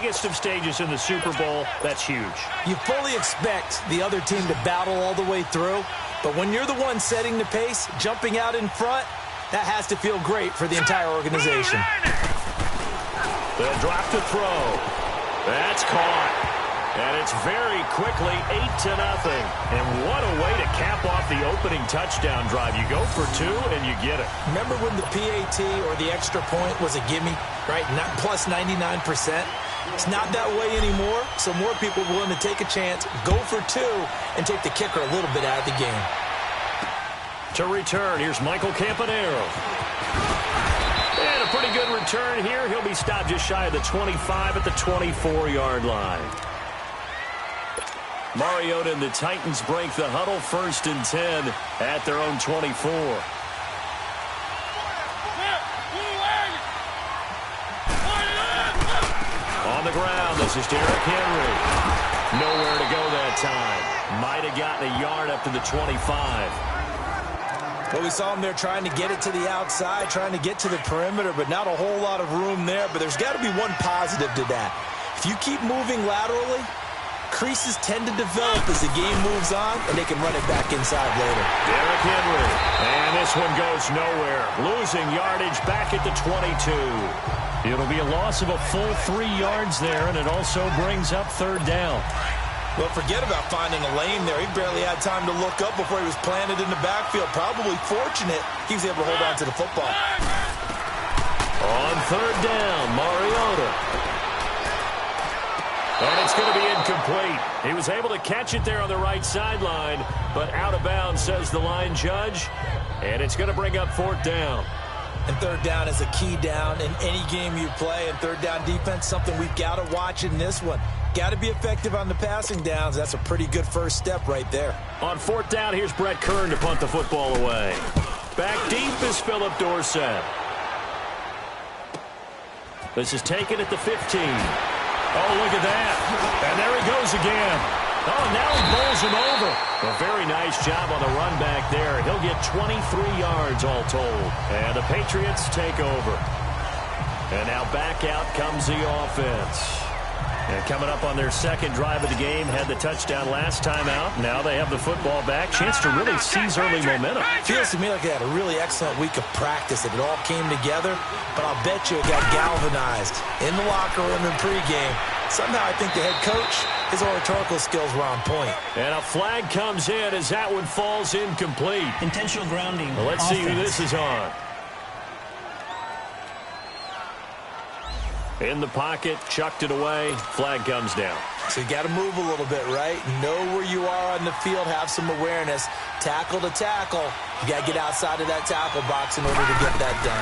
biggest of stages in the Super Bowl, that's huge. You fully expect the other team to battle all the way through, but when you're the one setting the pace, jumping out in front, that has to feel great for the entire organization. They'll drop to throw. That's caught. And it's very quickly 8-0. And what a way to cap off the opening touchdown drive. You go for two, and you get it. Remember when the PAT or the extra point was a gimme, right? Not plus 99%. It's not that way anymore, so more people are willing to take a chance, go for two, and take the kicker a little bit out of the game. To return, here's Michael Campanaro. And a pretty good return here. He'll be stopped just shy of the 25 at the 24-yard line. Mariota and the Titans break the huddle, 1st and 10 at their own 24. On the ground, this is Derrick Henry. Nowhere to go that time. Might have gotten a yard up to the 25. Well, we saw him there trying to get it to the outside, trying to get to the perimeter, but not a whole lot of room there. But there's got to be one positive to that. If you keep moving laterally, creases tend to develop as the game moves on, and they can run it back inside later. Derrick Henry, and this one goes nowhere. Losing yardage back at the 22. It'll be a loss of a full 3 yards there, and it also brings up 3rd down. Well, forget about finding a lane there. He barely had time to look up before he was planted in the backfield. Probably fortunate he was able to hold on to the football. On 3rd down, Mariota. And it's going to be incomplete. He was able to catch it there on the right sideline, but out of bounds, says the line judge. And it's going to bring up 4th down. And 3rd down is a key down in any game you play. And 3rd down defense, something we've got to watch in this one. Got to be effective on the passing downs. That's a pretty good first step right there. On 4th down, here's Brett Kern to punt the football away. Back deep is Philip Dorsett. This is taken at the 15. Oh, look at that. And there he goes again. Oh, now he bowls him over. A very nice job on the run back there. He'll get 23 yards all told. And the Patriots take over. And now back out comes the offense. And coming up on their 2nd drive of the game, had the touchdown last time out. Now they have the football back. Chance to really seize early momentum. Feels to me like they had a really excellent week of practice. It all came together, but I'll bet you it got galvanized in the locker room in pregame. Somehow I think the head coach, his oratorical skills were on point. And a flag comes in as that one falls incomplete. Intentional grounding. Well, let's see who this is on. In the pocket, chucked it away, flag comes down. So you got to move a little bit, right? Know where you are on the field, have some awareness. Tackle to tackle. You got to get outside of that tackle box in order to get that done.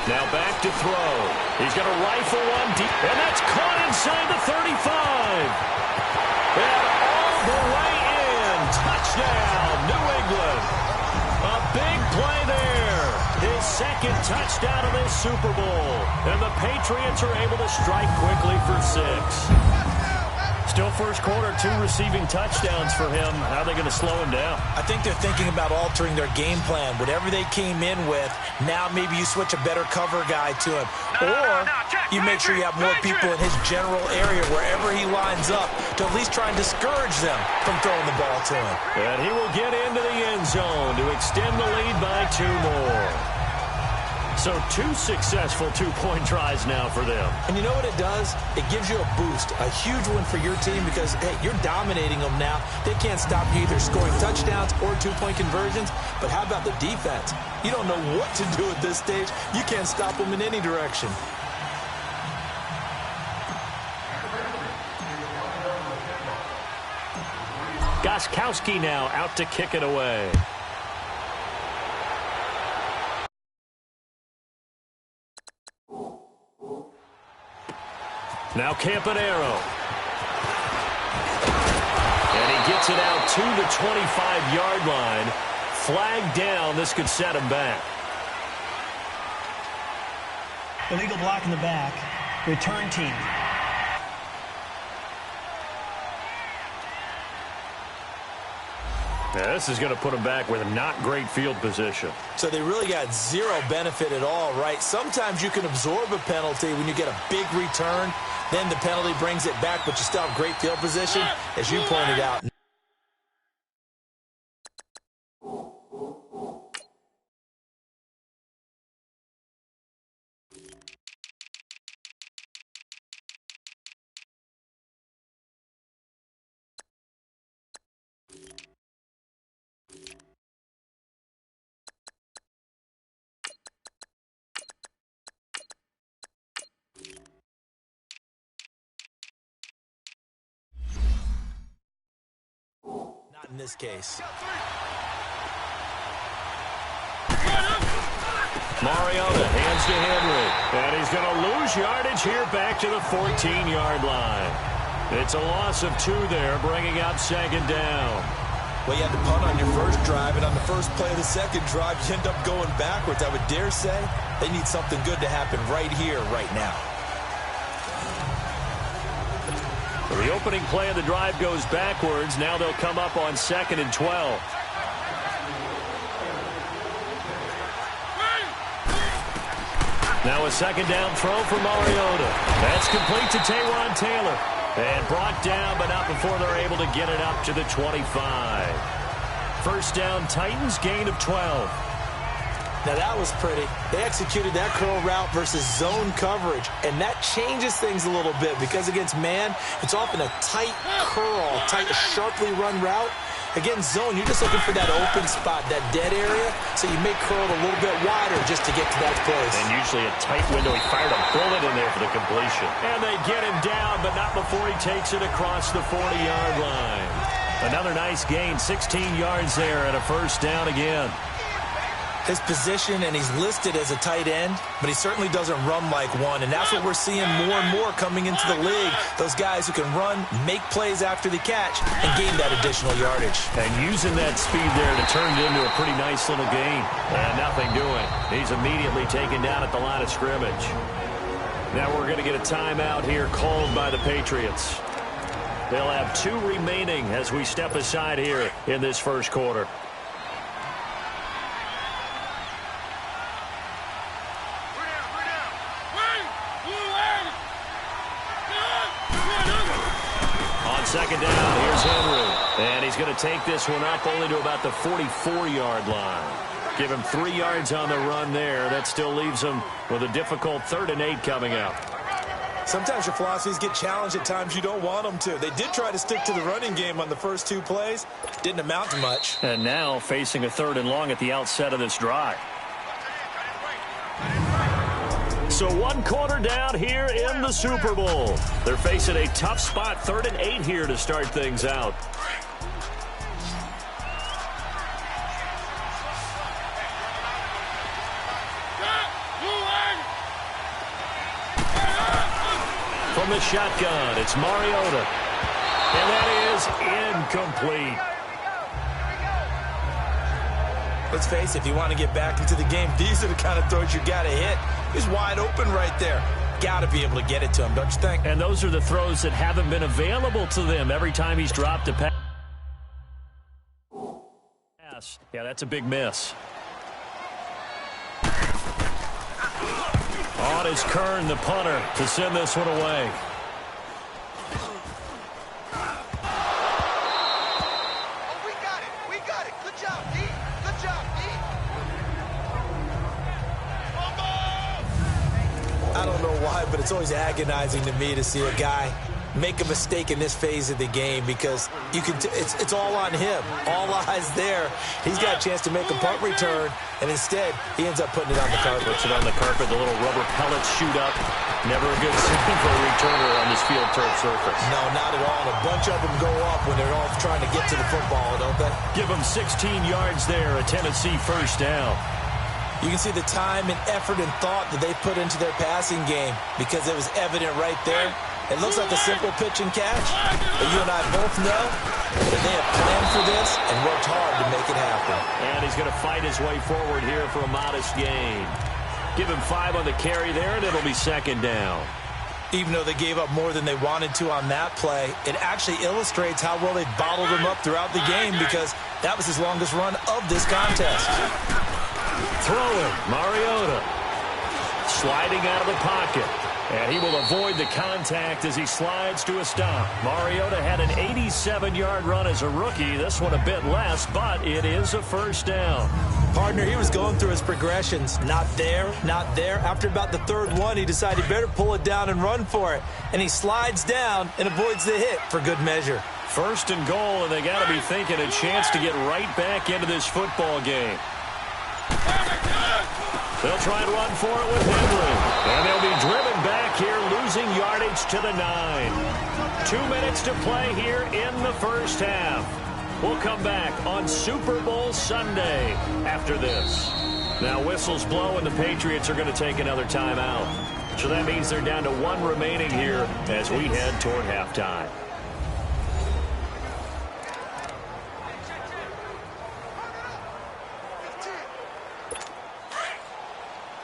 Now back to throw. He's going to rifle one deep, and that's caught inside the 35. And all the way in. Touchdown, New England. A big play there. His 2nd touchdown of this Super Bowl. And the Patriots are able to strike quickly for 6. Still first quarter, 2 receiving touchdowns for him. How are they going to slow him down? I think they're thinking about altering their game plan. Whatever they came in with, now maybe you switch a better cover guy to him. Or you make sure you have more people in his general area wherever he lines up to at least try and discourage them from throwing the ball to him. And he will get into the end zone to extend the lead by 2 more. So 2 successful 2-point tries now for them. And you know what it does? It gives you a boost, a huge one for your team because, hey, you're dominating them now. They can't stop you either scoring touchdowns or 2-point conversions. But how about the defense? You don't know what to do at this stage. You can't stop them in any direction. Gostkowski now out to kick it away. Now Campanaro. And he gets it out to the 25-yard line. Flag down. This could set him back. Illegal block in the back. Return team. Yeah, this is going to put him back with a not great field position. So they really got zero benefit at all, right? Sometimes you can absorb a penalty when you get a big return, Then the penalty brings it back, but you still have great field position, as you pointed out. Not in this case. Mariota hands to Henry. And he's going to lose yardage here back to the 14-yard line. It's a loss of 2 there, bringing up second down. Well, you had to punt on your first drive, and on the first play of the second drive, you end up going backwards. I would dare say they need something good to happen right here, right now. The opening play of the drive goes backwards. Now they'll come up on 2nd and 12. Now a second down throw for Mariota. That's complete to Taywan Taylor. And brought down, but not before they're able to get it up to the 25. First down, Titans, gain of 12. Now that was pretty. They executed that curl route versus zone coverage, and that changes things a little bit because against man, it's often a tight curl, sharply run route. Against zone, you're just looking for that open spot, that dead area, so you may curl it a little bit wider just to get to that place. And usually a tight window. He fired a bullet in there for the completion. And they get him down, but not before he takes it across the 40-yard line. Another nice gain, 16 yards there, and a first down again. His position, and he's listed as a tight end, but he certainly doesn't run like one, and that's what we're seeing more and more coming into the league. Those guys who can run, make plays after the catch, and gain that additional yardage. And using that speed there to turn it into a pretty nice little gain. And nothing doing. He's immediately taken down at the line of scrimmage. Now we're going to get a timeout here called by the Patriots. They'll have 2 remaining as we step aside here in this first quarter. Second down, here's Henry. And he's going to take this one up only to about the 44-yard line. Give him 3 yards on the run there. That still leaves him with a difficult 3rd and 8 coming up. Sometimes your philosophies get challenged at times you don't want them to. They did try to stick to the running game on the first 2 plays. Didn't amount to much. And now facing a 3rd and long at the outset of this drive. So 1 quarter down here in the Super Bowl. They're facing a tough spot, 3rd and 8 here to start things out. From the shotgun, it's Mariota. And that is incomplete. Let's face it, if you want to get back into the game, these are the kind of throws you got to hit. He's wide open right there. Got to be able to get it to him, don't you think? And those are the throws that haven't been available to them every time he's dropped a pass. Yeah, that's a big miss. On is Kern, the punter, to send this one away. I don't know why, but it's always agonizing to me to see a guy make a mistake in this phase of the game because you can. It's all on him. All eyes there. He's got a chance to make a punt return, and instead he ends up putting it on the carpet. Puts it on the carpet. The little rubber pellets shoot up. Never a good scene for a returner on this field turf surface. No, not at all. A bunch of them go up when they're all trying to get to the football, don't they? Give them 16 yards there. A Tennessee first down. You can see the time and effort and thought that they put into their passing game because it was evident right there. It looks like a simple pitch and catch, but you and I both know that they have planned for this and worked hard to make it happen. And he's going to fight his way forward here for a modest gain. Give him 5 on the carry there, and it'll be second down. Even though they gave up more than they wanted to on that play, it actually illustrates how well they bottled him up throughout the game because that was his longest run of this contest. Throwing, Mariota. Sliding out of the pocket. And he will avoid the contact as he slides to a stop. Mariota had an 87-yard run as a rookie. This one a bit less, but it is a first down. Partner, he was going through his progressions. Not there, not there. After about the third one, he decided he better pull it down and run for it. And he slides down and avoids the hit for good measure. First and goal, and they got to be thinking a chance to get right back into this football game. They'll try and run for it with Henry. And they'll be driven back here, losing yardage to the 9. 2 minutes to play here in the first half. We'll come back on Super Bowl Sunday after this. Now whistles blow and the Patriots are going to take another timeout. So that means they're down to 1 remaining here as we head toward halftime.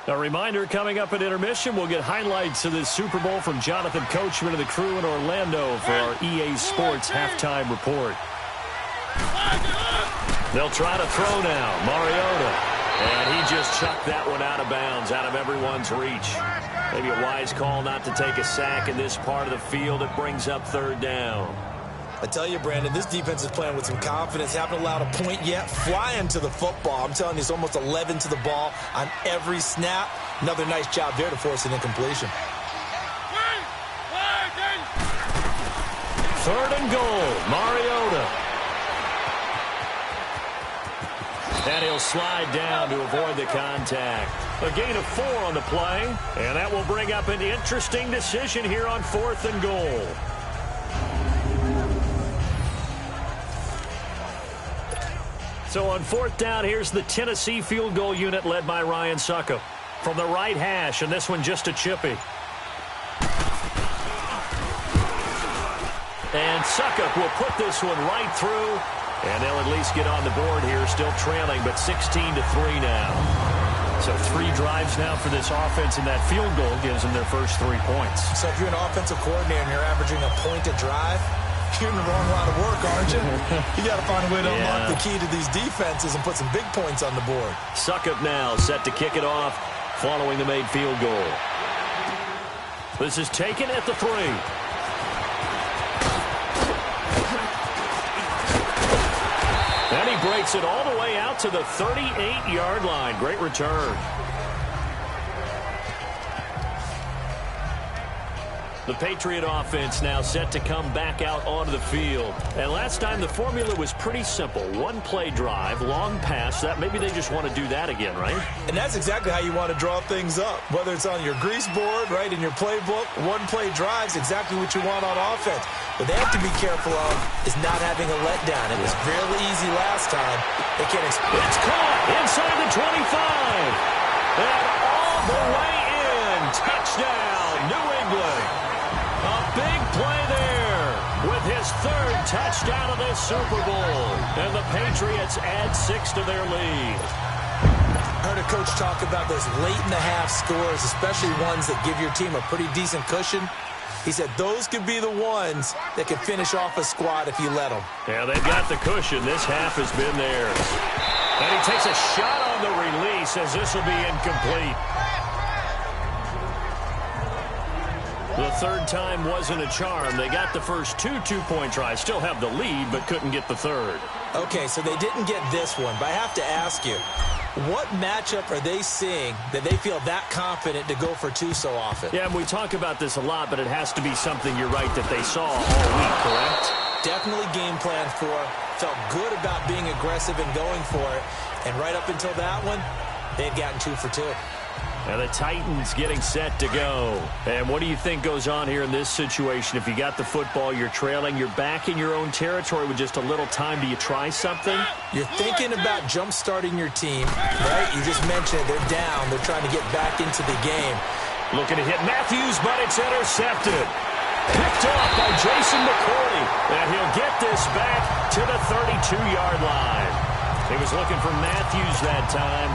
A reminder, coming up at intermission, we'll get highlights of this Super Bowl from Jonathan Coachman and the crew in Orlando for our EA Sports halftime report. They'll try to throw now. Mariota. And he just chucked that one out of bounds, out of everyone's reach. Maybe a wise call not to take a sack in this part of the field. It brings up third down. I tell you, Brandon, this defense is playing with some confidence. Haven't allowed a point yet. Flying to the football. I'm telling you, it's almost 11 to the ball on every snap. Another nice job there to force an incompletion. Third and goal. Mariota. And he'll slide down to avoid the contact. A gain of 4 on the play. And that will bring up an interesting decision here on 4th and goal. So on 4th down, here's the Tennessee field goal unit led by Ryan Succop. From the right hash, and this one just a chippy. And Succop will put this one right through. And they'll at least get on the board here, still trailing, but 16-3 now. So 3 drives now for this offense, and that field goal gives them their first 3 points. So if you're an offensive coordinator and you're averaging a point a drive, you're in the wrong line of work, aren't you? You got to find a way to unlock the key to these defenses and put some big points on the board. Succop now set to kick it off following the made field goal. This is taken at the 3. And he breaks it all the way out to the 38-yard line. Great return. The Patriot offense now set to come back out onto the field. And last time the formula was pretty simple. 1-play drive, long pass. That maybe they just want to do that again, right? And that's exactly how you want to draw things up. Whether it's on your grease board, right, in your playbook, 1-play drives, exactly what you want on offense. What they have to be careful of is not having a letdown. It was fairly easy last time. They can't expect. It's caught inside the 25. And all the way in. Touchdown, New England. A big play there with his 3rd touchdown of this Super Bowl. And the Patriots add 6 to their lead. I heard a coach talk about those late-in-the-half scores, especially ones that give your team a pretty decent cushion. He said those could be the ones that can finish off a squad if you let them. Yeah, they've got the cushion. This half has been theirs. And he takes a shot on the release as this will be incomplete. The 3rd time wasn't a charm. They got the first 2 two-point tries. Still have the lead, but couldn't get the 3rd. Okay, so they didn't get this one, but I have to ask you, what matchup are they seeing that they feel that confident to go for 2 so often? Yeah, and we talk about this a lot, but it has to be something, you're right, that they saw all week, correct? Definitely game plan for. Felt good about being aggressive and going for it. And right up until that one, they had gotten 2 for 2. And the Titans getting set to go. And what do you think goes on here in this situation? If you got the football, you're trailing, you're back in your own territory with just a little time. Do you try something? You're thinking about jump-starting your team, right? You just mentioned it. They're down. They're trying to get back into the game. Looking to hit Matthews, but it's intercepted. Picked off by Jason McCourty. And he'll get this back to the 32-yard line. He was looking for Matthews that time.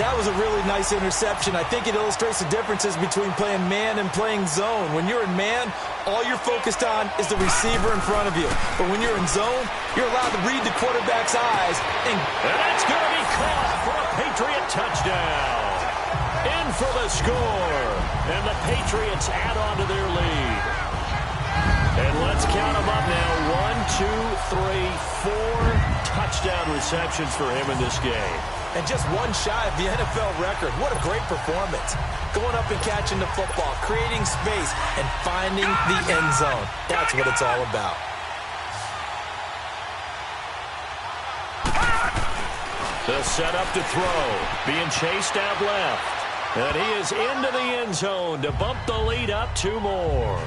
That was a really nice interception. I think it illustrates the differences between playing man and playing zone. When you're in man, all you're focused on is the receiver in front of you. But when you're in zone, you're allowed to read the quarterback's eyes. And that's going to be caught for a Patriot touchdown. in for the score. And the Patriots add on to their lead. And let's count them up now. 1, 2, 3, 4 touchdown receptions for him in this game. And just one shy of the NFL record. What a great performance. Going up and catching the football, creating space, and finding the end zone. That's what it's all about. The setup to throw. Being chased out left. And he is into the end zone to bump the lead up 2 more.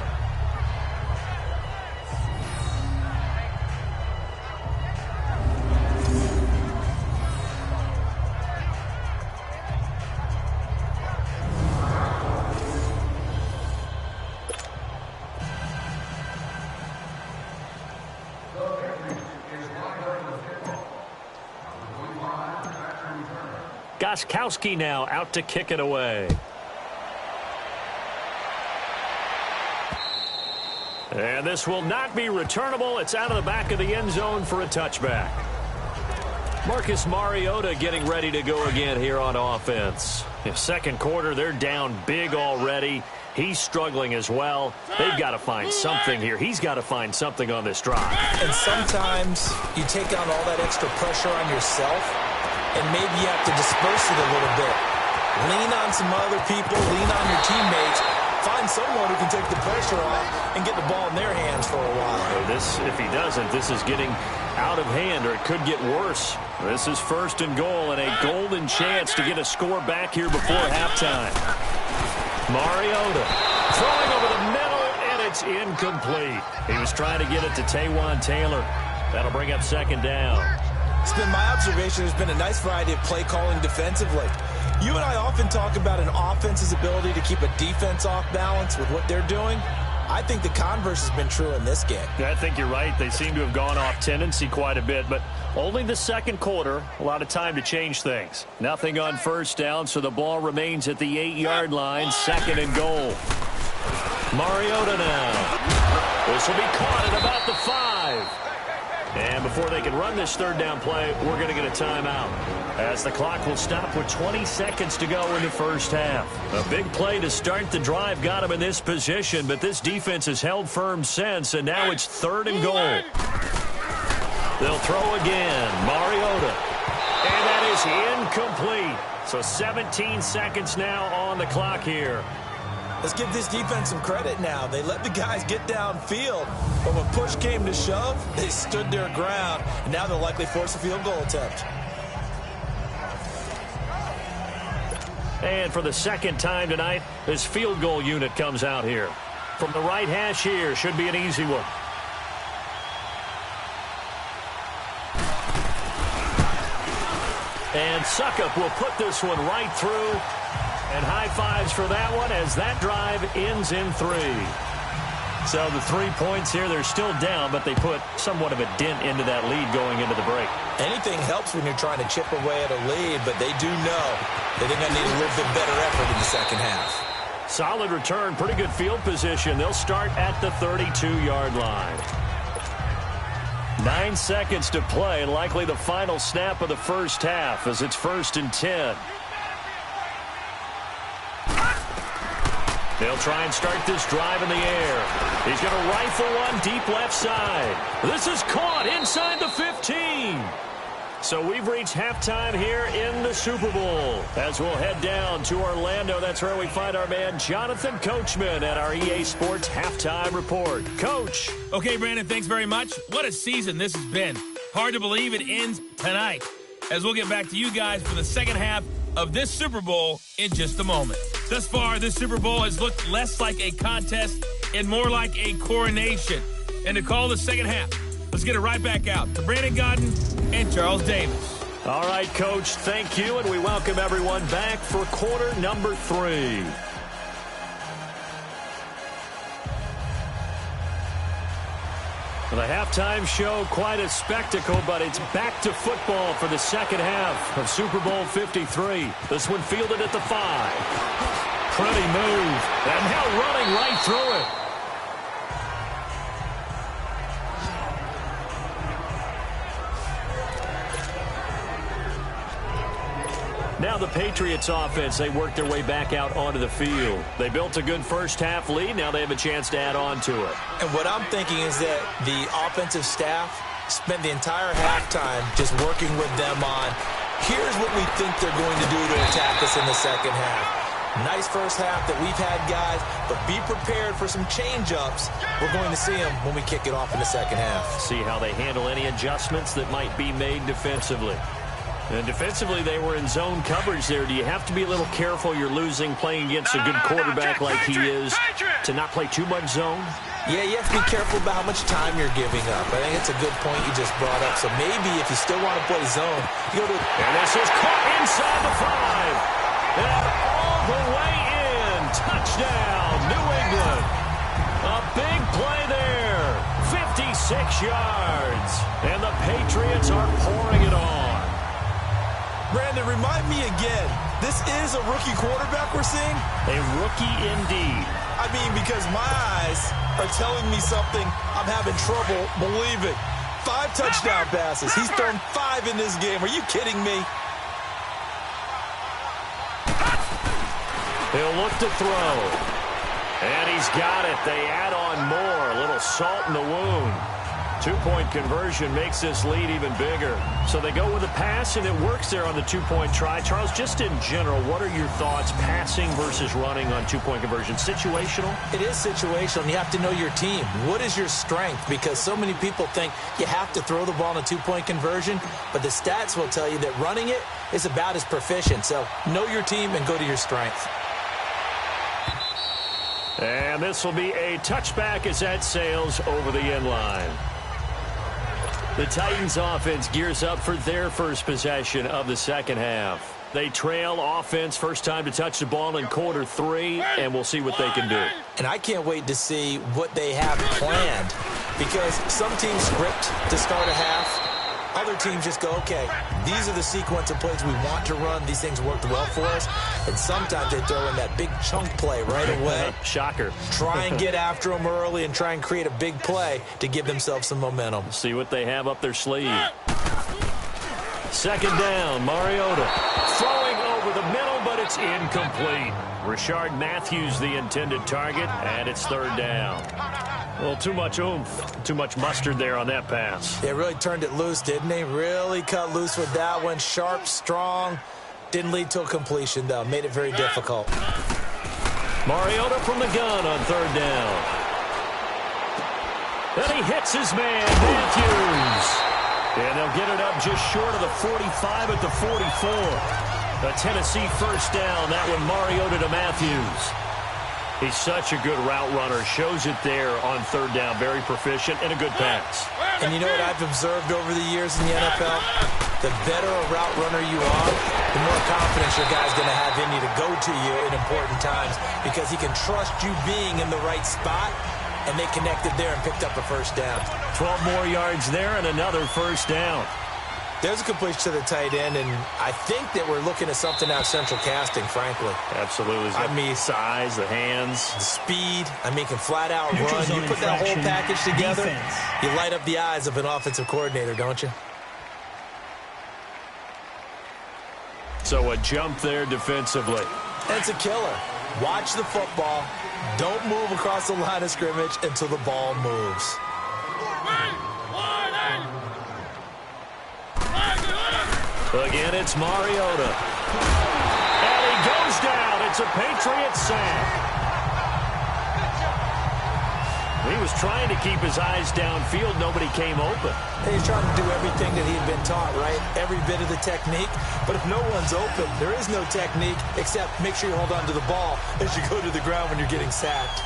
Gostkowski now out to kick it away. And this will not be returnable. It's out of the back of the end zone for a touchback. Marcus Mariota getting ready to go again here on offense. In second quarter, they're down big already. He's struggling as well. They've got to find something here. He's got to find something on this drive. And sometimes you take on all that extra pressure on yourself, and maybe you have to disperse it a little bit. Lean on some other people. Lean on your teammates. Find someone who can take the pressure off and get the ball in their hands for a while. If he doesn't, this is getting out of hand, or it could get worse. This is 1st and goal, and a golden chance to get a score back here before halftime. Mariota throwing over the middle, and it's incomplete. He was trying to get it to Taywan Taylor. That'll bring up 2nd down. It's been my observation there's been a nice variety of play calling defensively. You and I often talk about an offense's ability to keep a defense off balance with what they're doing. I think the converse has been true in this game. Yeah, I think you're right. They seem to have gone off tendency quite a bit, but only the second quarter. A lot of time to change things. Nothing on 1st down, so the ball remains at the 8-yard line. 2nd and goal. Mariota now. This will be caught at about the 5. And before they can run this 3rd down play, we're going to get a timeout, as the clock will stop with 20 seconds to go in the first half. A big play to start the drive got him in this position, but this defense has held firm since, and now it's 3rd and goal. They'll throw again. Mariota. And that is incomplete. So 17 seconds now on the clock here. Let's give this defense some credit now. They let the guys get downfield, but when push came to shove, they stood their ground, and now they'll likely force a field goal attempt. And for the 2nd time tonight, this field goal unit comes out here. From the right hash here, should be an easy one. And Suckup will put this one right through. And high fives for that one as that drive ends in 3. So the 3 points here, they're still down, but they put somewhat of a dent into that lead going into the break. Anything helps when you're trying to chip away at a lead, but they do know that they're going to need a little bit better effort in the second half. Solid return, pretty good field position. They'll start at the 32-yard line. 9 seconds to play, and likely the final snap of the first half as it's 1st and 10. They'll try and start this drive in the air. He's going to rifle one deep left side. This is caught inside the 15. So we've reached halftime here in the Super Bowl. As we'll head down to Orlando, that's where we find our man Jonathan Coachman at our EA Sports Halftime Report. Coach. Okay, Brandon, thanks very much. What a season this has been. Hard to believe it ends tonight, as we'll get back to you guys for the second half of this Super Bowl in just a moment. Thus far, this Super Bowl has looked less like a contest and more like a coronation. And to call the second half, let's get it right back out to Brandon Godden and Charles Davis. All right, Coach, thank you, and we welcome everyone back for quarter number 3. The halftime show, quite a spectacle, but it's back to football for the second half of Super Bowl 53. This one fielded at the 5. Pretty move, and now running right through it. Now Now the Patriots offense, they worked their way back out onto the field. They built a good first-half lead. Now they have a chance to add on to it. And what I'm thinking is that the offensive staff spent the entire halftime just working with them on, here's what we think they're going to do to attack us in the second half. Nice first half that we've had, guys, but be prepared for some change-ups. We're going to see them when we kick it off in the second half. See how they handle any adjustments that might be made defensively. And defensively, they were in zone coverage there. Do you have to be a little careful you're losing playing against a good quarterback like he is to not play too much zone? Yeah, you have to be careful about how much time you're giving up. I think it's a good point you just brought up. So maybe if you still want to play zone, you go to... And this is caught inside the 5. And all the way in. Touchdown, New England. A big play there. 56 yards. And the Patriots are pouring it on. Brandon, remind me again, this is a rookie quarterback we're seeing? A rookie indeed. I mean, because my eyes are telling me something I'm having trouble believing. 5 touchdown passes. He's thrown 5 in this game. Are you kidding me? He'll look to throw. And he's got it. They add on more. A little salt in the wound. 2-point conversion makes this lead even bigger. So they go with a pass, and it works there on the 2-point try. Charles, just in general, what are your thoughts passing versus running on 2-point conversion? Situational? It is situational, and you have to know your team. What is your strength? Because so many people think you have to throw the ball in a 2-point conversion, but the stats will tell you that running it is about as proficient. So know your team and go to your strength. And this will be a touchback as that sails over the end line. The Titans offense gears up for their first possession of the second half. They trail offense, first time to touch the ball in quarter 3, and we'll see what they can do. And I can't wait to see what they have planned, because some teams script to start a half. Other teams just go, okay, these are the sequence of plays we want to run. These things worked well for us. And sometimes they throw in that big chunk play right away. Shocker. Try and get after them early and try and create a big play to give themselves some momentum. See what they have up their sleeve. Second down, Mariota. Throwing over the middle, but it's incomplete. Rashard Matthews the intended target, and it's third down. Well, too much oomph, too much mustard there on that pass. They really turned it loose, didn't they? Really cut loose with that one. Sharp, strong. Didn't lead to a completion, though. Made it very difficult. Mariota from the gun on third down. Then he hits his man, Matthews. And they'll get it up just short of the 45 at the 44. A Tennessee first down. That one, Mariota to Matthews. He's such a good route runner. Shows it there on third down. Very proficient and a good pass. And you know what I've observed over the years in the NFL? The better a route runner you are, the more confidence your guy's going to have in you to go to you in important times, because he can trust you being in the right spot, and they connected there and picked up a first down. 12 more yards there and another first down. There's a completion to the tight end, and I think that we're looking at something out of central casting, frankly. Absolutely. I mean, size, the hands. the speed. I mean, can flat out run. You put that whole package together, defense. you light up the eyes of an offensive coordinator, don't you? So a jump there defensively. That's a killer. Watch the football. Don't move across the line of scrimmage until the ball moves. Again, it's Mariota. And he goes down. It's a Patriot sack. He was trying to keep his eyes downfield. Nobody came open. He's trying to do everything that he had been taught, right? Every bit of the technique. But if no one's open, there is no technique except make sure you hold on to the ball as you go to the ground when you're getting sacked.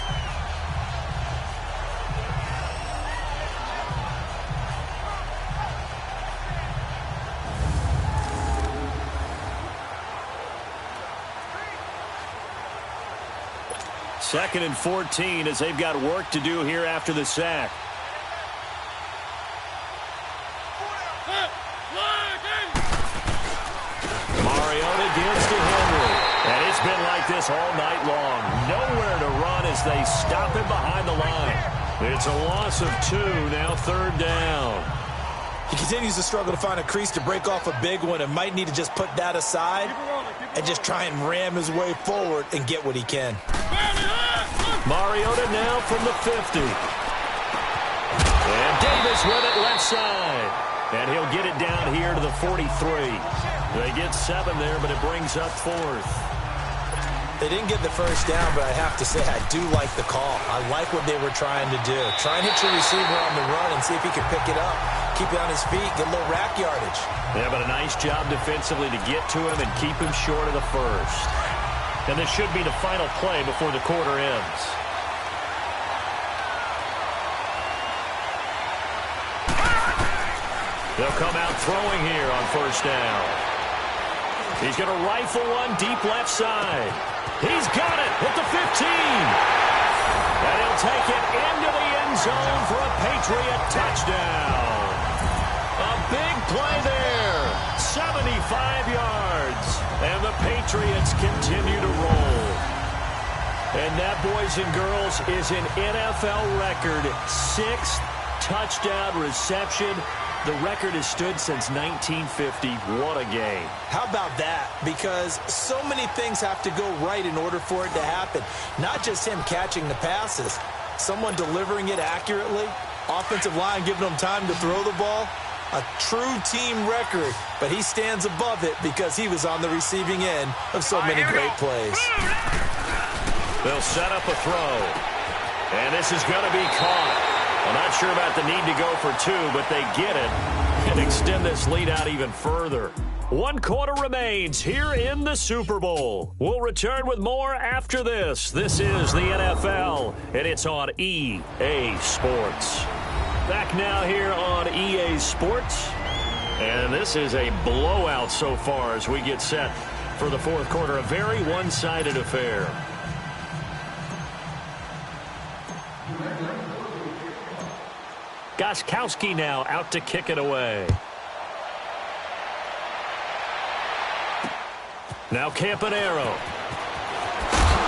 Second and 14 as they've got work to do here after the sack. Mariota gives to Henry. And it's been like this all night long. Nowhere to run as they stop him behind the line. It's a loss of 2, now third down. He continues to struggle to find a crease to break off a big one and might need to just put that aside. and just try and ram his way forward and get what he can. Mariota now from the 50. And Davis with it left side. And he'll get it down here to the 43. They get 7 there, but it brings up 4th. They didn't get the first down, but I have to say I do like the call. I like what they were trying to do. Try and hit your receiver on the run and see if he can pick it up. Keep it on his feet, get a little rack yardage. Yeah, but a nice job defensively to get to him and keep him short of the first. And this should be the final play before the quarter ends. They'll come out throwing here on first down. He's going to rifle one deep left side. He's got it at the 15. And he'll take it into the end zone for a Patriot touchdown. A big play there. 75 yards. And the Patriots continue to roll. And that, boys and girls, is an NFL record 6th touchdown reception. The record has stood since 1950. What a game. How about that? Because so many things have to go right in order for it to happen. Not just him catching the passes. Someone delivering it accurately. Offensive line giving him time to throw the ball. A true team record. But he stands above it because he was on the receiving end of so many great plays. They'll set up a throw. And this is going to be caught. I'm not sure about the need to go for 2, but they get it and extend this lead out even further. 1 quarter remains here in the Super Bowl. We'll return with more after this. This is the NFL, and it's on EA Sports. Back now here on EA Sports. And this is a blowout so far as we get set for the 4th quarter. A very one-sided affair. Gostkowski now out to kick it away. Now Campanero.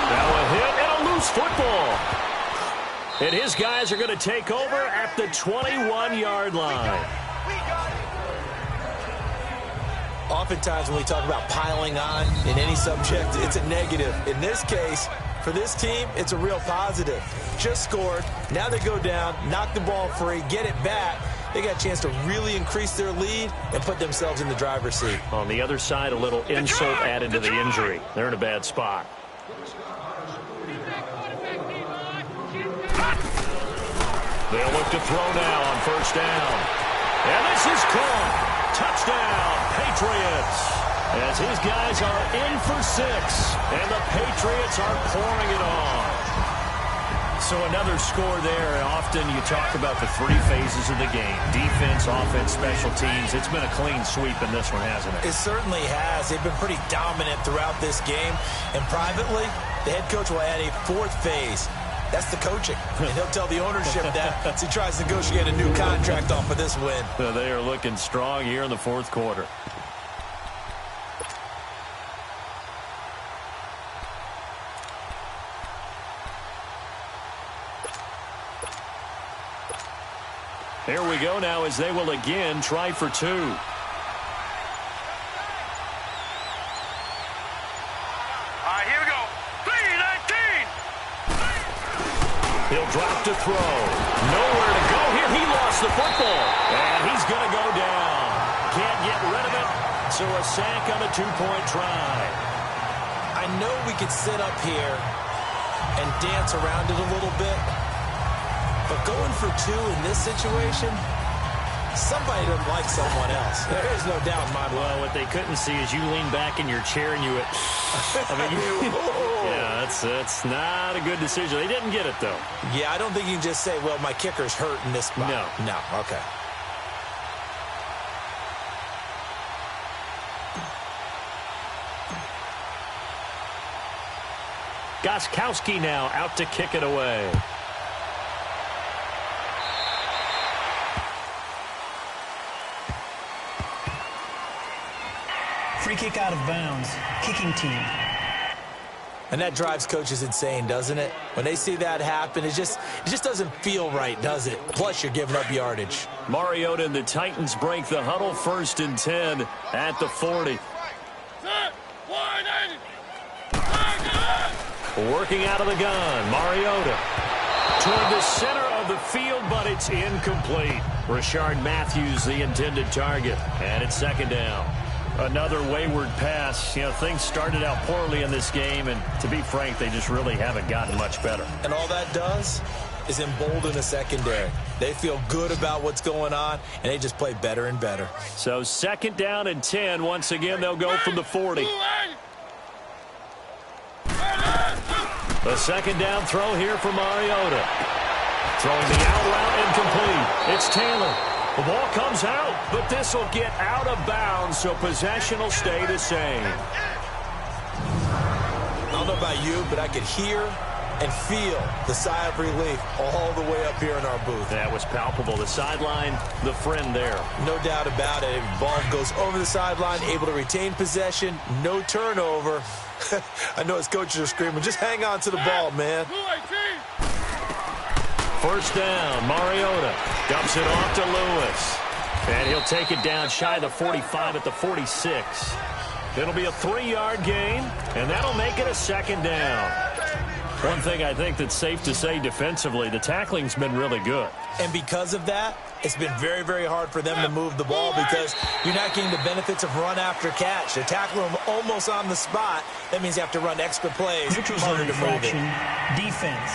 Now a hit and a loose football. And his guys are going to take over at the 21-yard line. Oftentimes when we talk about piling on in any subject, it's a negative. In this case, for this team, it's a real positive. Just scored. Now they go down, knock the ball free, get it back. They got a chance to really increase their lead and put themselves in the driver's seat. On the other side, a little insult added to the injury. They're in a bad spot. They'll look to throw now on first down. And this is caught. Touchdown, Patriots. As his guys are in for 6, and the Patriots are pouring it on. So another score there. Often you talk about the 3 phases of the game. Defense, offense, special teams. It's been a clean sweep in this one, hasn't it? It certainly has. They've been pretty dominant throughout this game. And privately, the head coach will add a 4th phase. That's the coaching. And he'll tell the ownership that as he tries to negotiate a new contract off of this win. They are looking strong here in the 4th quarter. Here we go now as they will again try for 2. All right, here we go. 3-19. He'll drop to throw. Nowhere to go here. He lost the football. And he's going to go down. Can't get rid of it. So a sack on a 2-point try. I know we could sit up here and dance around it a little bit. But going for 2 in this situation, somebody doesn't like someone else. There is no doubt in my mind. Well, what they couldn't see is you lean back in your chair and you went, yeah, that's not a good decision. They didn't get it, though. Yeah, I don't think you can just say, well, my kicker's hurt in this spot. No, okay. Gostkowski now out to kick it away. Free kick out of bounds. Kicking team. And that drives coaches insane, doesn't it? When they see that happen, it just doesn't feel right, does it? Plus, you're giving up yardage. Mariota and the Titans break the huddle 1st and 10 at the 40. Set. Line Working out of the gun, Mariota. Toward the center of the field, but it's incomplete. Rashard Matthews, the intended target, and it's second down. Another wayward pass. You know, things started out poorly in this game, and to be frank, they just really haven't gotten much better. And all that does is embolden the secondary. They feel good about what's going on, and they just play better and better. So second down and 10. Once again, they'll go from the 40. The second down throw here for Mariota. Throwing the out route incomplete. It's Taylor. The ball comes out, but this will get out of bounds, so possession will stay the same. I don't know about you, but I could hear and feel the sigh of relief all the way up here in our booth. That was palpable. The sideline, the friend there. No doubt about it. Ball goes over the sideline, able to retain possession, no turnover. I know his coaches are screaming, just hang on to the ball, man. First down, Mariota dumps it off to Lewis. And he'll take it down shy of the 45 at the 46. It'll be a 3-yard gain, and that'll make it a second down. One thing I think that's safe to say defensively, the tackling's been really good. And because of that, it's been very, very hard for them to move the ball because you're not getting the benefits of run after catch. They're tackling them almost on the spot. That means you have to run extra plays. Neutral zone infraction, defense.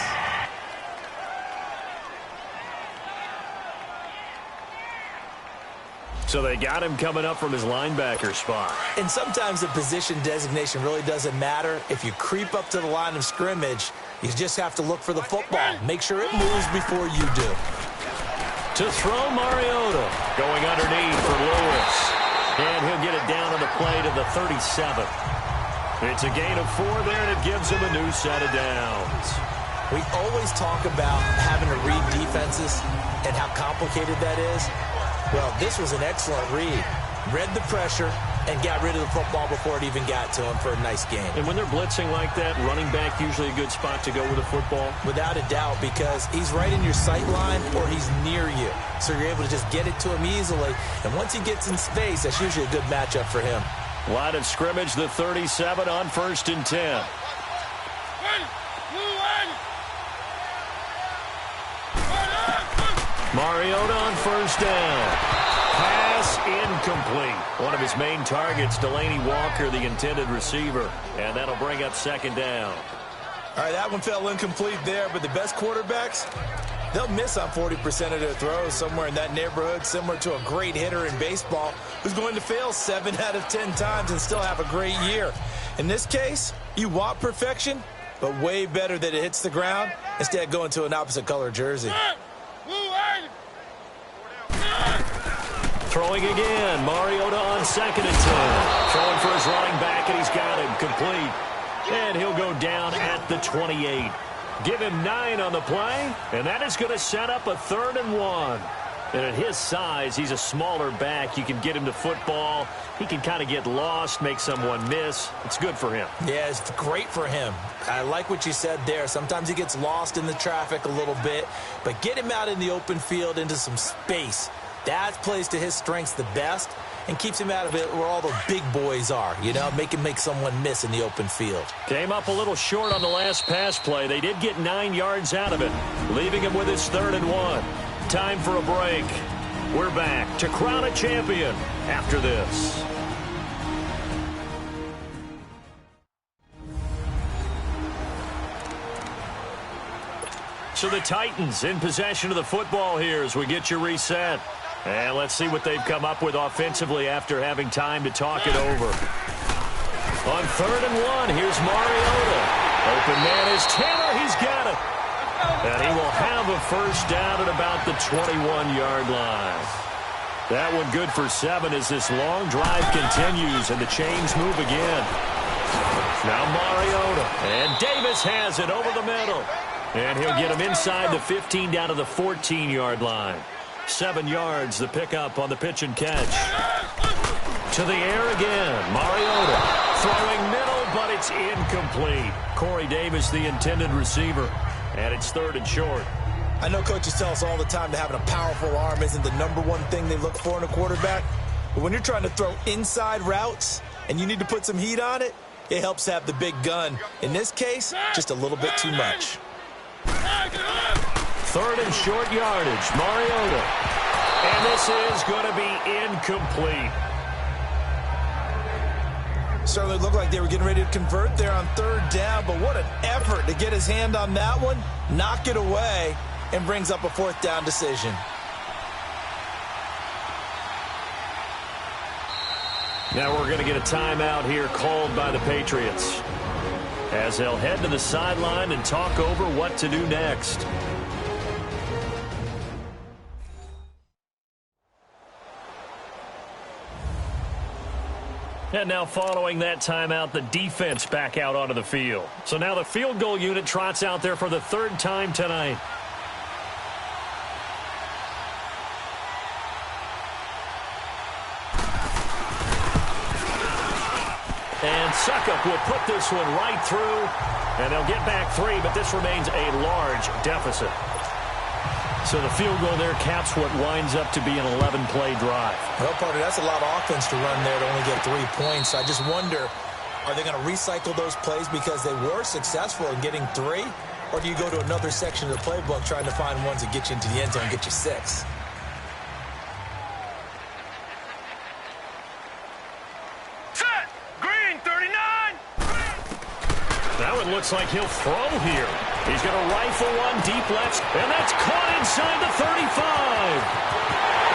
So they got him coming up from his linebacker spot. And sometimes the position designation really doesn't matter. If you creep up to the line of scrimmage, you just have to look for the football. Make sure it moves before you do. To throw, Mariota going underneath for Lewis. And he'll get it down on the play to the 37. It's a gain of 4 there, and it gives him a new set of downs. We always talk about having to read defenses and how complicated that is. Well, this was an excellent read. Read the pressure and got rid of the football before it even got to him for a nice game. And when they're blitzing like that, running back usually a good spot to go with the football? Without a doubt, because he's right in your sight line or he's near you. So you're able to just get it to him easily. And once he gets in space, that's usually a good matchup for him. Line of scrimmage, the 37 on 1st and 10. Mariota on first down. Pass incomplete. One of his main targets, Delaney Walker, the intended receiver. And that'll bring up second down. All right, that one fell incomplete there, but the best quarterbacks, they'll miss on 40% of their throws, somewhere in that neighborhood, similar to a great hitter in baseball who's going to fail 7 out of 10 times and still have a great year. In this case, you want perfection, but way better that it hits the ground instead of going to an opposite color jersey. Throwing again, Mariota on 2nd and 10. Throwing for his running back, and he's got him complete. And he'll go down at the 28. Give him 9 on the play, and that is going to set up a 3rd and 1. And at his size, he's a smaller back. You can get him to football. He can kind of get lost, make someone miss. It's good for him. Yeah, it's great for him. I like what you said there. Sometimes he gets lost in the traffic a little bit, but get him out in the open field into some space. That plays to his strengths the best and keeps him out of it where all the big boys are, you know, make him make someone miss in the open field. Came up a little short on the last pass play. They did get 9 yards out of it, leaving him with his 3rd and 1. Time for a break. We're back to crown a champion after this. So the Titans in possession of the football here as we get you reset. And let's see what they've come up with offensively after having time to talk it over. On 3rd and 1, here's Mariota. Open man is Taylor. He's got it. And he will have a first down at about the 21-yard line. That one good for 7 as this long drive continues and the chains move again. Now Mariota. And Davis has it over the middle. And he'll get him inside the 15 down to the 14-yard line. 7 yards, the pickup on the pitch and catch. To the air again. Mariota throwing middle, but it's incomplete. Corey Davis, the intended receiver. And it's 3rd and short. I know coaches tell us all the time that having a powerful arm isn't the #1 thing they look for in a quarterback. But when you're trying to throw inside routes and you need to put some heat on it, it helps have the big gun. In this case, just a little bit too much. 3rd and short yardage, Mariota. And this is going to be incomplete. Certainly looked like they were getting ready to convert there on 3rd down, but what an effort to get his hand on that one, knock it away, and brings up a 4th down decision. Now we're going to get a timeout here called by the Patriots, as they'll head to the sideline and talk over what to do next. And now following that timeout, the defense back out onto the field. So now the field goal unit trots out there for the 3rd time tonight. And Suckup will put this one right through, and they'll get back 3, but this remains a large deficit. So the field goal there caps what winds up to be an 11-play drive. Well, partner, that's a lot of offense to run there to only get 3 points. I just wonder, are they going to recycle those plays because they were successful in getting 3? Or do you go to another section of the playbook trying to find ones that get you into the end zone and get you 6? Now it looks like he'll throw here. He's going to rifle one deep left, and that's caught inside the 35.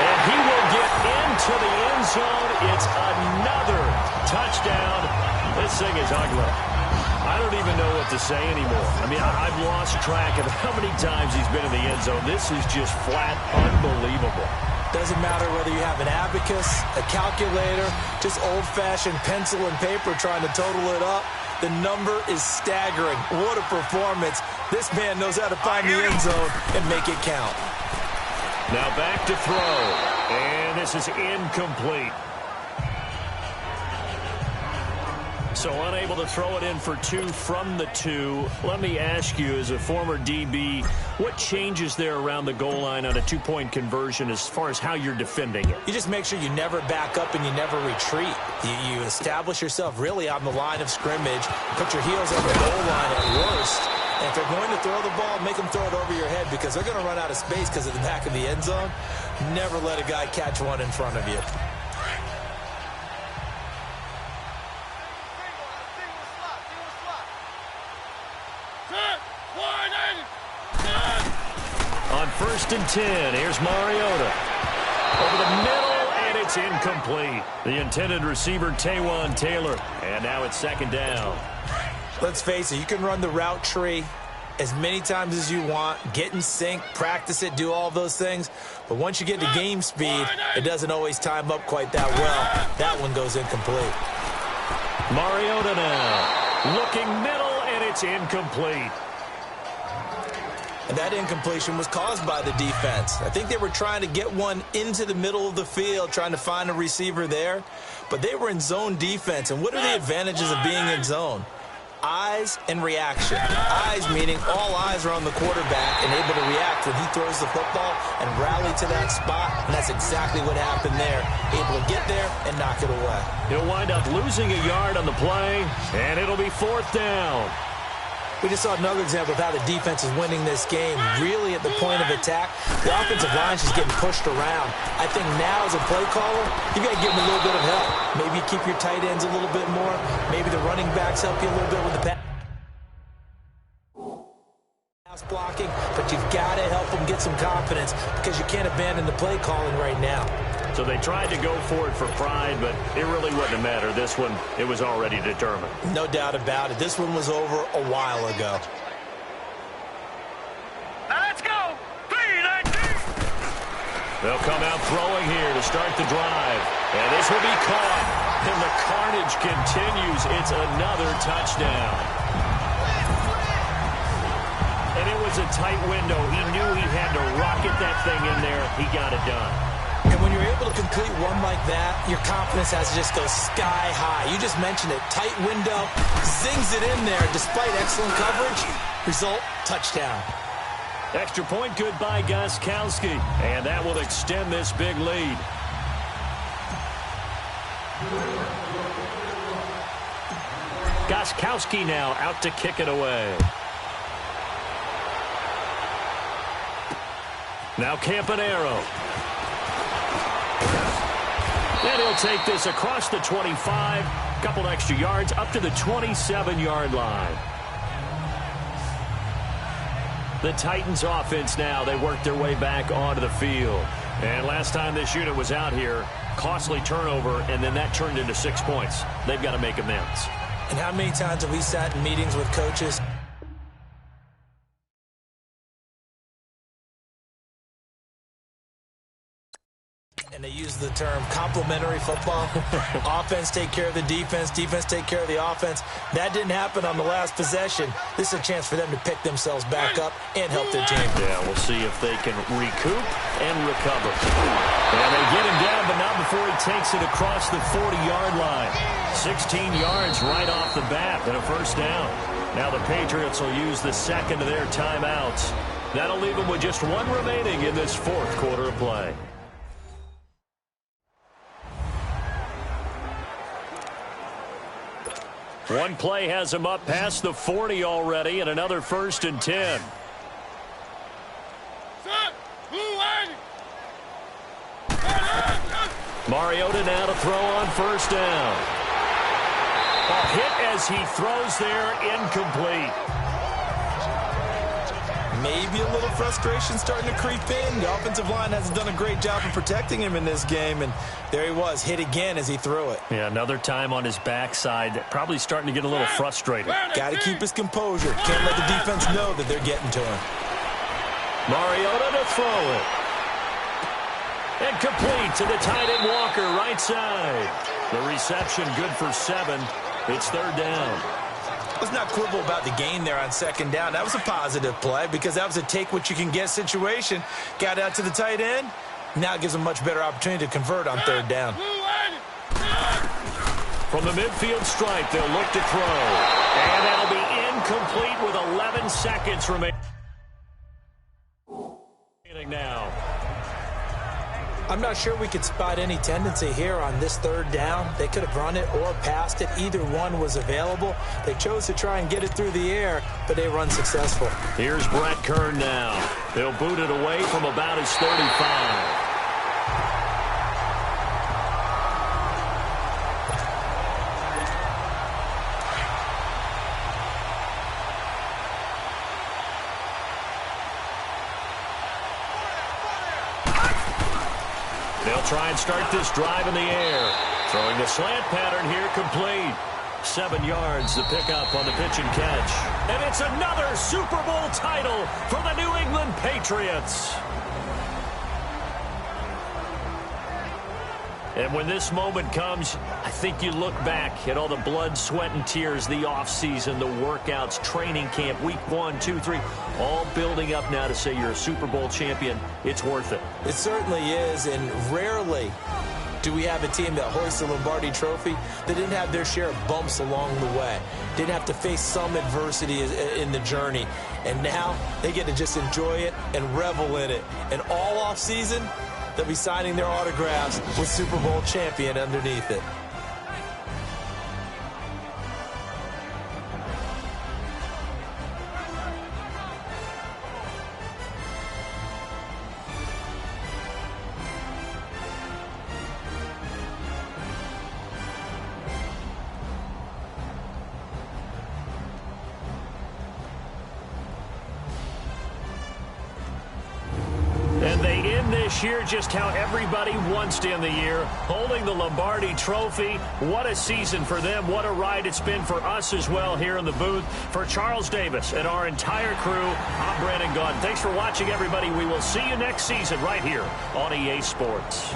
And he will get into the end zone. It's another touchdown. This thing is ugly. I don't even know what to say anymore. I mean, I've lost track of how many times he's been in the end zone. This is just flat unbelievable. Doesn't matter whether you have an abacus, a calculator, just old-fashioned pencil and paper trying to total it up. The number is staggering. What a performance. This man knows how to find the end zone and make it count. Now back to throw. And this is incomplete. So unable to throw it in for 2 from the 2. Let me ask you, as a former DB, what changes there around the goal line on a 2-point conversion as far as how you're defending it? You just make sure you never back up and you never retreat. You establish yourself really on the line of scrimmage, put your heels on the goal line at worst, and if they're going to throw the ball, make them throw it over your head because they're going to run out of space because of the back of the end zone. Never let a guy catch one in front of you. On 1st and 10, here's Mariota. Over the middle, and it's incomplete. The intended receiver, Taywan Taylor. And now it's 2nd down. Let's face it, you can run the route tree as many times as you want, get in sync, practice it, do all those things. But once you get to game speed, it doesn't always time up quite that well. That one goes incomplete. Mariota now. Looking middle, and it's incomplete. And that incompletion was caused by the defense. I think they were trying to get one into the middle of the field, trying to find a receiver there. But they were in zone defense. And what are the advantages of being in zone? Eyes and reaction. Eyes meaning all eyes are on the quarterback and able to react when he throws the football and rally to that spot. And that's exactly what happened there. Able to get there and knock it away. He'll wind up losing a yard on the play, and it'll be 4th down. We just saw another example of how the defense is winning this game. Really at the point of attack, the offensive line is just getting pushed around. I think now as a play caller, you got to give them a little bit of help. Maybe keep your tight ends a little bit more. Maybe the running backs help you a little bit with the pass blocking, but you've got to help them get some confidence because you can't abandon the play calling right now. So they tried to go for it for pride, but it really wouldn't have mattered. This one, it was already determined. No doubt about it. This one was over a while ago. Now let's go. 3-19. They'll come out throwing here to start the drive. And this will be caught. And the carnage continues. It's another touchdown. And it was a tight window. He knew he had to rocket that thing in there. He got it done. And when you're able to complete one like that, your confidence has to just go sky high. You just mentioned it. Tight window, zings it in there despite excellent coverage. Result, touchdown. Extra point good by Gostkowski. And that will extend this big lead. Gostkowski now out to kick it away. Now Campanero. And he'll take this across the 25. Couple extra yards up to the 27-yard line. The Titans offense now. They work their way back onto the field. And last time this unit was out here, costly turnover, and then that turned into 6 points. They've got to make amends. And how many times have we sat in meetings with coaches and they use the term complementary football? Offense take care of the defense, defense take care of the offense. That didn't happen on the last possession. This is a chance for them to pick themselves back up and help their team. Yeah, we'll see if they can recoup and recover. And they get him down, but not before he takes it across the 40-yard line. 16 yards right off the bat and a first down. Now the Patriots will use the second of their timeouts. That'll leave them with just one remaining in this fourth quarter of play. One play has him up past the 40 already, and another 1st and 10. Mariota now to throw on first down. A hit as he throws there, incomplete. Maybe a little frustration starting to creep in. The offensive line hasn't done a great job of protecting him in this game, and there he was, hit again as he threw it. Yeah, another time on his backside, probably starting to get a little frustrated. Got to keep his composure. Can't let the defense know that they're getting to him. Mariota to throw it. And complete to the tight end Walker, right side. The reception good for 7. It's 3rd down. Let's not quibble about the gain there on 2nd down. That was a positive play because that was a take-what-you-can-get situation. Got out to the tight end. Now it gives them a much better opportunity to convert on 3rd down. From the midfield stripe, they'll look to throw. And that'll be incomplete with 11 seconds remaining now. I'm not sure we could spot any tendency here on this 3rd down. They could have run it or passed it. Either one was available. They chose to try and get it through the air, but they run successful. Here's Brett Kern now. They'll boot it away from about his 35. They'll try and start this drive in the air. Throwing the slant pattern here, complete. 7 yards, the pickup on the pitch and catch. And it's another Super Bowl title for the New England Patriots. And when this moment comes, I think you look back at all the blood, sweat, and tears, the offseason, the workouts, training camp, week 1, 2, 3, all building up now to say you're a Super Bowl champion. It's worth it. It certainly is, and rarely do we have a team that hoists the Lombardi Trophy that didn't have their share of bumps along the way, didn't have to face some adversity in the journey, and now they get to just enjoy it and revel in it. And all offseason, they'll be signing their autographs with Super Bowl champion underneath it. Year just how everybody wants to end the year, holding the Lombardi Trophy. What a season for them. What a ride it's been for us as well here in the booth. For Charles Davis and our entire crew, I'm Brandon Gaudin. Thanks for watching, everybody. We will see you next season right here on EA Sports.